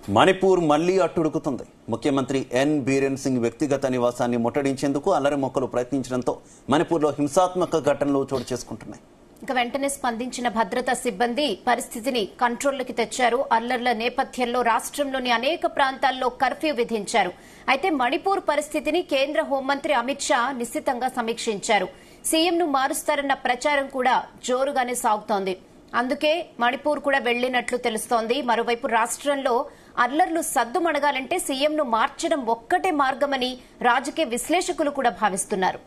మణిపూర్ మళ్లీ అట్టుడుకుతుంది. ముఖ్యమంత్రి ఎన్ బీరేన్ సింగ్ వ్యక్తిగత నివాసాన్ని ముట్టడించేందుకు అల్లరి మొక్కలు ప్రయత్నించడంతో మణిపూర్లో హింసాత్మక ఘటనలు చోటు చేసుకుంటున్నాయి. ఇక వెంటనే స్పందించిన భద్రతా సిబ్బంది పరిస్థితిని కంట్రోల్లోకి తెచ్చారు. అల్లర్ల నేపథ్యంలో రాష్ట్రంలోని అనేక ప్రాంతాల్లో కర్ఫ్యూ విధించారు. అయితే మణిపూర్ పరిస్థితిని కేంద్ర హోంమంత్రి అమిత్ షా నిశితంగా సమీక్షించారు. సీఎంను మారుస్తారన్న ప్రచారం కూడా జోరుగానే సాగుతోంది. అందుకే మణిపూర్ కూడా వెళ్లినట్లు తెలుస్తోంది. మరోవైపు రాష్ట్రంలో అల్లర్లు సద్దుమణగాలంటే సీఎంను మార్చడం ఒక్కటే మార్గమని రాజకీయ విశ్లేషకులు కూడా భావిస్తున్నారు.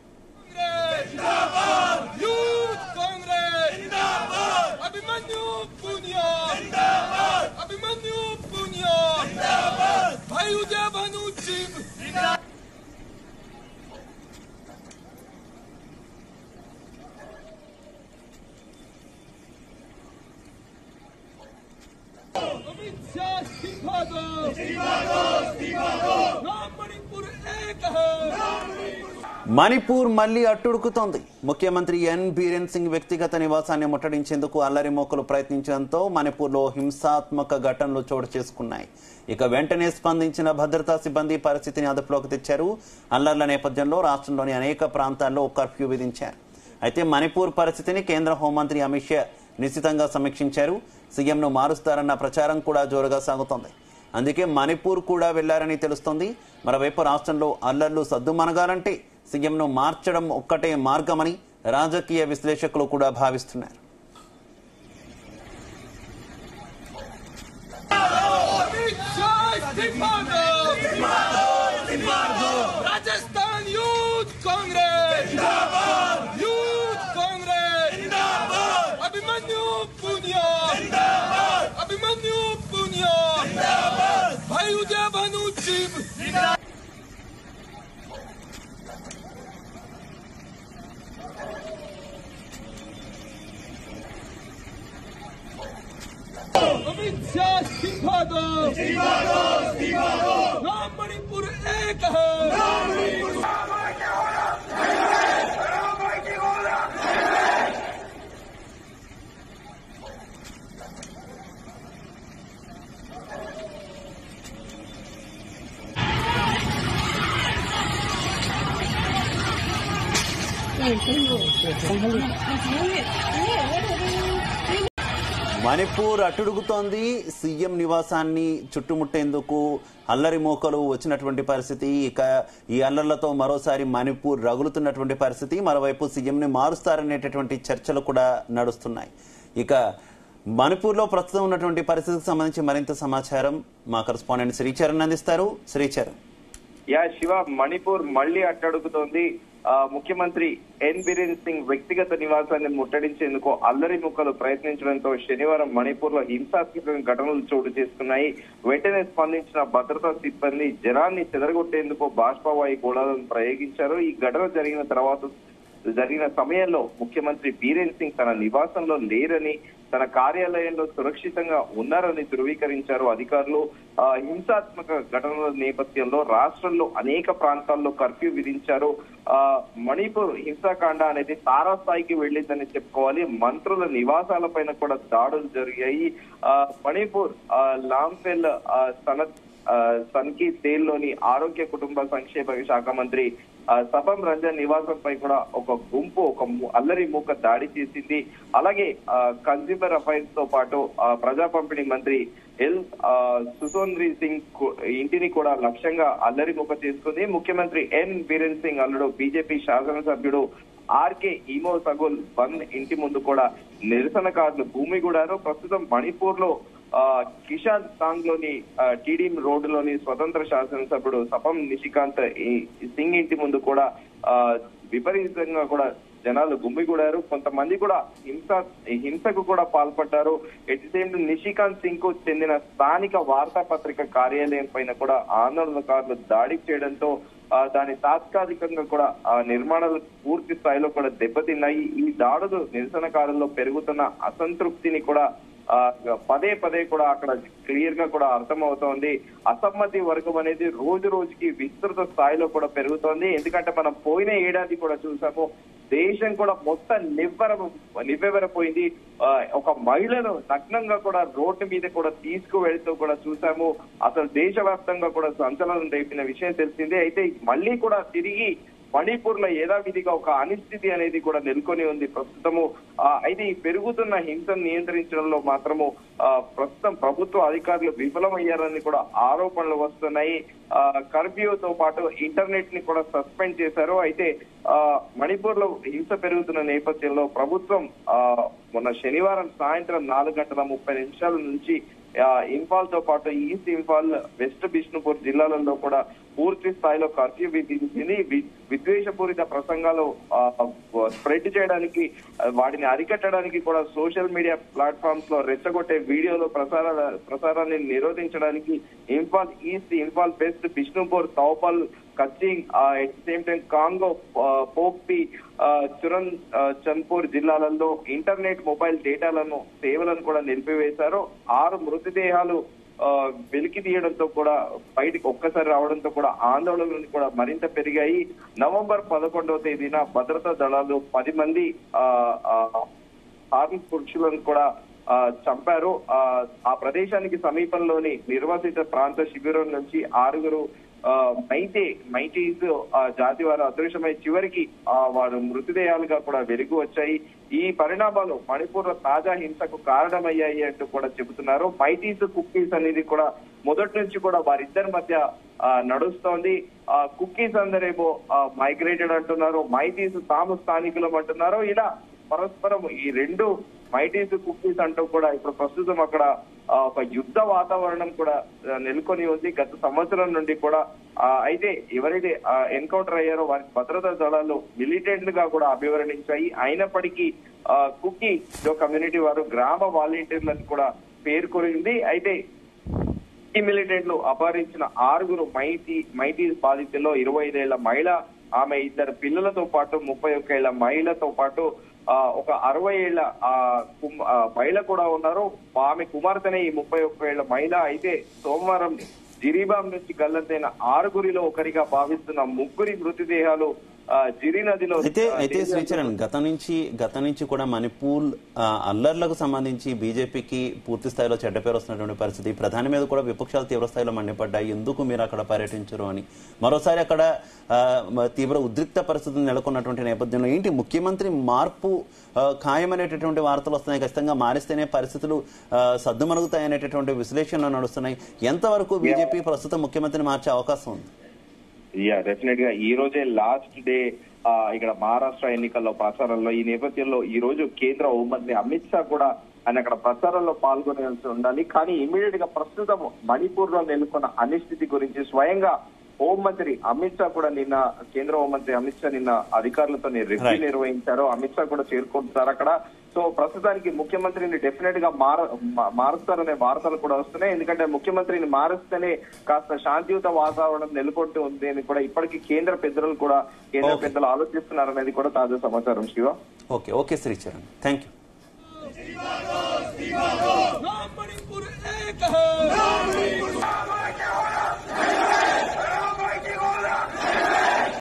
మణిపూర్ మళ్లీ అట్టుడుకుతోంది. ముఖ్యమంత్రి ఎన్ బీరేన్ సింగ్ వ్యక్తిగత నివాసాన్ని ముట్టడించేందుకు అల్లరి మోకలు ప్రయత్నించడంతో మణిపూర్లో హింసాత్మక ఘటనలు చోటు చేసుకున్నాయి. ఇక వెంటనే స్పందించిన భద్రతా సిబ్బంది పరిస్థితిని అదుపులోకి తెచ్చారు. అల్లర్ల నేపథ్యంలో రాష్ట్రంలోని అనేక ప్రాంతాల్లో కర్ఫ్యూ విధించారు. అయితే మణిపూర్ పరిస్థితిని కేంద్ర హోంమంత్రి అమిత్ షా నిశితంగా సమీక్షించారు. సీఎంను మారుస్తారన్న ప్రచారం కూడా జోరుగా సాగుతోంది. అందుకే మణిపూర్ కూడా వెళ్లారని తెలుస్తోంది. మరోవైపు రాష్ట్రంలో అల్లర్లు సద్దుమణగాలంటే సీఎంను మార్చడం ఒక్కటే మార్గమని రాజకీయ విశ్లేషకులు కూడా భావిస్తున్నారు. अमित शाह इस्तीफा दो, राम मणिपुर एक है। మణిపూర్ అట్టుడుగుతోంది. సీఎం నివాసాన్ని చుట్టుముట్టేందుకు అల్లరి మోకలు వచ్చినటువంటి పరిస్థితి. ఇక ఈ అల్లర్లతో మరోసారి మణిపూర్ రగులుతున్నటువంటి పరిస్థితి. మరోవైపు సీఎంని మారుస్తారనేటటువంటి చర్చలు కూడా నడుస్తున్నాయి. ఇక మణిపూర్లో ప్రస్తుతం ఉన్నటువంటి పరిస్థితికి సంబంధించి మరింత సమాచారం మా కరెస్పాండెంట్ శ్రీచరణ్ అందిస్తారు. శ్రీచరణ్. శివ, మణిపూర్ మళ్లీ అట్టడుగుతోంది. ముఖ్యమంత్రి ఎన్ బీరేన్ సింగ్ వ్యక్తిగత నివాసాన్ని ముట్టడించేందుకు అల్లరి ముక్కలు ప్రయత్నించడంతో శనివారం మణిపూర్ లో హింసాత్మక ఘటనలు చోటు చేసుకున్నాయి. వెంటనే స్పందించిన భద్రతా సిబ్బంది జనాన్ని చెదరగొట్టేందుకు బాష్పవాయు గోళాలను ప్రయోగించారు. ఈ ఘటన జరిగిన సమయంలో ముఖ్యమంత్రి బీరేన్ సింగ్ తన నివాసంలో లేరని, తన కార్యాలయంలో సురక్షితంగా ఉన్నారని ధృవీకరించారు అధికారులు. హింసాత్మక ఘటనల నేపథ్యంలో రాష్ట్రంలో అనేక ప్రాంతాల్లో కర్ఫ్యూ విధించారు. మణిపూర్ హింసాకాండ అనేది తారాస్థాయికి వెళ్లిందని చెప్పుకోవాలి. మంత్రుల నివాసాల పైన కూడా దాడులు జరిగాయి. మణిపూర్ లాంఫెల్ సన్కి తేల్లోని ఆరోగ్య కుటుంబ సంక్షేమ శాఖ మంత్రి సపం రంజన్ నివాసంపై కూడా ఒక గుంపు అల్లరి మూక దాడి చేసింది. అలాగే కన్స్యూమర్ అఫైర్స్ తో పాటు ప్రజా పంపిణీ మంత్రి ఎల్ సుసోంద్రి సింగ్ ఇంటిని కూడా లక్ష్యంగా అల్లరి మూక చేసుకుంది. ముఖ్యమంత్రి ఎన్ బీరేన్ సింగ్ అల్లుడు బీజేపీ శాసనసభ్యుడు ఆర్కే ఈమో సగుల్ బంద్ ఇంటి ముందు కూడా నిరసనకారులు భూమిగూడారు. ప్రస్తుతం మణిపూర్ లో కిషాన్ సాంగ్ లోని టీడీ రోడ్డులోని స్వతంత్ర శాసనసభ్యుడు సపం నిషికాంత్ సింగ్ ఇంటి ముందు కూడా విపరీతంగా కూడా జనాలు గుమ్మిగూడారు. కొంతమంది కూడా హింసకు కూడా పాల్పడ్డారు. At the same Nishikant Singh కు చెందిన స్థానిక వార్తాపత్రిక కార్యాలయం పైన కూడా ఆందోళనకారులు దాడి చేయడంతో దాని తాత్కాలికంగా కూడా నిర్మాణాలు పూర్తి స్థాయిలో కూడా దెబ్బతిన్నాయి. ఈ దాడులు నిరసనకారుల్లో పెరుగుతున్న అసంతృప్తిని కూడా పదే పదే కూడా అక్కడ క్లియర్ గా కూడా అర్థమవుతోంది. అసమ్మతి వర్గం అనేది రోజు రోజుకి విస్తృత స్థాయిలో కూడా పెరుగుతోంది. ఎందుకంటే మనం పోయిన ఏడాది కూడా చూసాము, దేశం కూడా మొత్తం నివ్వెవరపోయింది. ఒక మహిళను నగ్నంగా కూడా రోడ్డు మీద కూడా తీసుకువెళ్తూ కూడా చూసాము. అసలు దేశవ్యాప్తంగా కూడా సంచలనం రేపిన విషయం తెలిసిందే. అయితే మళ్ళీ కూడా తిరిగి మణిపూర్ లో యథావిధిగా ఒక అనిశ్చితి అనేది కూడా నెలకొని ఉంది ప్రస్తుతము. అయితే ఈ పెరుగుతున్న హింసను నియంత్రించడంలో మాత్రము ప్రస్తుతం ప్రభుత్వ అధికారులు విఫలమయ్యారని కూడా ఆరోపణలు వస్తున్నాయి. కర్ఫ్యూతో పాటు ఇంటర్నెట్ ని కూడా సస్పెండ్ చేశారు. అయితే మణిపూర్ లో హింస పెరుగుతున్న నేపథ్యంలో ప్రభుత్వం మొన్న శనివారం సాయంత్రం 4:30 నుంచి ఇంఫాల్ తో పాటు ఈస్ట్ ఇంఫాల్, వెస్ట్ బిష్ణుపూర్ జిల్లాలలో కూడా పూర్తి స్థాయిలో కర్ఫ్యూ విధించింది. విద్వేషపూరిత ప్రసంగాలు స్ప్రెడ్ చేయడానికి, వాటిని అరికట్టడానికి కూడా సోషల్ మీడియా ప్లాట్ఫామ్స్ లో రెచ్చగొట్టే వీడియోలు ప్రసారాన్ని నిరోధించడానికి Imphal east, Imphal west, Bishnupur, Thoubal, Kakching, at same time Kangpokpi, Churachandpur జిల్లాలలో ఇంటర్నెట్, మొబైల్ డేటాలను సేవలను కూడా నిలిపివేశారు. 6 మృతదేహాలు వెలికి తీయడంతో కూడా బయటకు ఒక్కసారి రావడంతో కూడా ఆందోళనలు కూడా మరింత పెరిగాయి. నవంబర్ 11వ తేదీన భద్రతా దళాలు 10 మంది ఆర్మీ పురుషులను కూడా చంపారు. ఆ ప్రదేశానికి సమీపంలోని నిర్వాసిత ప్రాంత శిబిరం నుంచి 6 మైటీస్ జాతి వారు అదృశ్యమై చివరికి వారు మృతదేహాలుగా కూడా వెలుగు వచ్చాయి. ఈ పరిణామాలు మణిపూర్ లో తాజా హింసకు కారణమయ్యాయి అంటూ కూడా చెబుతున్నారు. మైటీస్, కుక్కీస్ అనేది కూడా మొదటి నుంచి కూడా వారిద్దరి మధ్య నడుస్తోంది. కుక్కీస్ అందరేమో మైగ్రేటెడ్ అంటున్నారు, మైటీస్ తాము స్థానికులం అంటున్నారు. ఇలా పరస్పరం ఈ రెండు మైటీస్, కుక్కీస్ అంటూ కూడా ఇప్పుడు ప్రస్తుతం అక్కడ ఒక యుద్ధ వాతావరణం కూడా నెలకొని ఉంది గత సంవత్సరం నుండి కూడా. అయితే ఎవరైతే ఎన్కౌంటర్ అయ్యారో వారికి భద్రతా దళాలు మిలిటెంట్ గా కూడా అభివర్ణించాయి. అయినప్పటికీ కుకీ కమ్యూనిటీ వారు గ్రామ వాలంటీర్లను కూడా పేర్కొనింది. అయితే ఈ మిలిటెంట్లు అపహరించిన 6 మైటీస్ బాధితుల్లో 25 ఏళ్ల మహిళ, ఆమె 2 పిల్లలతో పాటు 31 ఏళ్ల మహిళతో పాటు ఒక 60 ఏళ్ల మహిళ కూడా ఉన్నారు. ఆమె కుమార్తెనే ఈ 31 ఏళ్ల మహిళ. అయితే సోమవారం జిరీబాం నుంచి గల్లంతైన 6 ఒకరిగా భావిస్తున్న 3 మృతదేహాలు జిరి నదిలో. అయితే శ్రీచరణ్, గత నుంచి కూడా మణిపూర్ అల్లర్లకు సంబంధించి బీజేపీకి పూర్తి స్థాయిలో చెడ్డ పేరు వస్తున్నటువంటి పరిస్థితి. ప్రధాని మీద కూడా విపక్షాలు తీవ్ర స్థాయిలో మండిపడ్డాయి, ఎందుకు మీరు అక్కడ పర్యటించరు అని. మరోసారి అక్కడ తీవ్ర ఉద్రిక్త పరిస్థితులు నెలకొన్నటువంటి నేపథ్యంలో ఏంటి ముఖ్యమంత్రి మార్పు ఖాయమనేటటువంటి వార్తలు వస్తున్నాయి. ఖచ్చితంగా మారిస్తేనే పరిస్థితులు సద్దుమణుగుతాయనేటటువంటి విశ్లేషణలు నడుస్తున్నాయి. ఎంతవరకు బీజేపీ ప్రస్తుతం ముఖ్యమంత్రిని మార్చే అవకాశం ఉంది? డెఫినెట్ గా ఈ రోజే లాస్ట్ డే ఇక్కడ మహారాష్ట్ర ఎన్నికల్లో ప్రచారంలో. ఈ నేపథ్యంలో ఈ రోజు కేంద్ర హోంమంత్రి అమిత్ షా కూడా ఆయన అక్కడ ప్రచారంలో పాల్గొనాల్సి ఉండాలి. కానీ ఇమీడియట్ గా ప్రస్తుతం మణిపూర్ లో నెలకొన్న అనిశ్చితి గురించి స్వయంగా హోంమంత్రి అమిత్ షా కూడా నిన్న, కేంద్ర హోంమంత్రి అమిత్ షా నిన్న అధికారులతో రివ్యూ నిర్వహించారు. అమిత్ షా కూడా చేరుకుంటున్నారు అక్కడ. సో ప్రస్తుతానికి ముఖ్యమంత్రిని డెఫినెట్ గా మారుస్తారనే వార్తలు కూడా వస్తున్నాయి. ఎందుకంటే ముఖ్యమంత్రిని మారుస్తేనే కాస్త శాంతియుత వాతావరణం నెలకొంటూ ఉంది అని కూడా ఇప్పటికీ కేంద్ర పెద్దలు ఆలోచిస్తున్నారనేది కూడా తాజా సమాచారం. Shiva. Okay Sricharan, thank you.